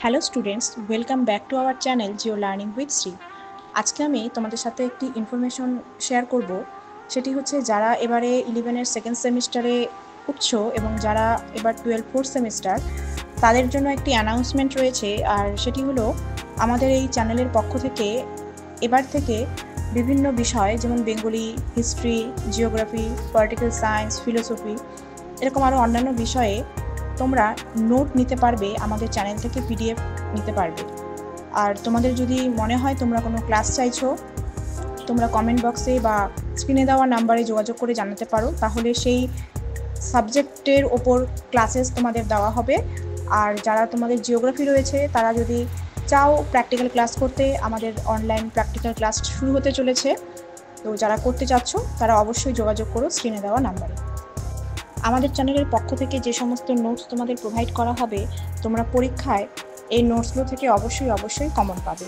Hello students, welcome back to our channel Jio learning with Shri. আজকে আমি তোমাদের সাথে একটি ইনফরমেশন শেয়ার করব। সেটি হচ্ছে যারা এবারে 11-এর সেকেন্ড সেমিস্টারে উঠছো এবং যারা এবার 12 ফোর্থ সেমিস্টার, তাদের জন্য একটি অ্যানাউন্সমেন্ট রয়েছে। আর সেটি হলো আমাদের এই চ্যানেলের পক্ষ থেকে এবার থেকে বিভিন্ন বিষয় যেমন Bengali, history, geography, political science, philosophy, এরকম আরও অন্যান্য বিষয়ে তোমরা নোট নিতে পারবে, আমাদের চ্যানেল থেকে পিডিএফ নিতে পারবে। আর তোমাদের যদি মনে হয় তোমরা কোনো ক্লাস চাইছো, তোমরা কমেন্ট বক্সে বা স্ক্রিনে দেওয়া নাম্বারে যোগাযোগ করে জানাতে পারো, তাহলে সেই সাবজেক্টের ওপর ক্লাসেস তোমাদের দেওয়া হবে। আর যারা তোমাদের জিওগ্রাফি রয়েছে তারা যদি চাও প্র্যাকটিক্যাল ক্লাস করতে, আমাদের অনলাইন প্র্যাকটিক্যাল ক্লাস শুরু হতে চলেছে। তো যারা করতে চাচ্ছ তারা অবশ্যই যোগাযোগ করো স্ক্রিনে দেওয়া নাম্বারে। আমাদের চ্যানেলের পক্ষ থেকে যে সমস্ত নোটস তোমাদের প্রোভাইড করা হবে, তোমরা পরীক্ষায় এই নোটসগুলো থেকে অবশ্যই কমন পাবে।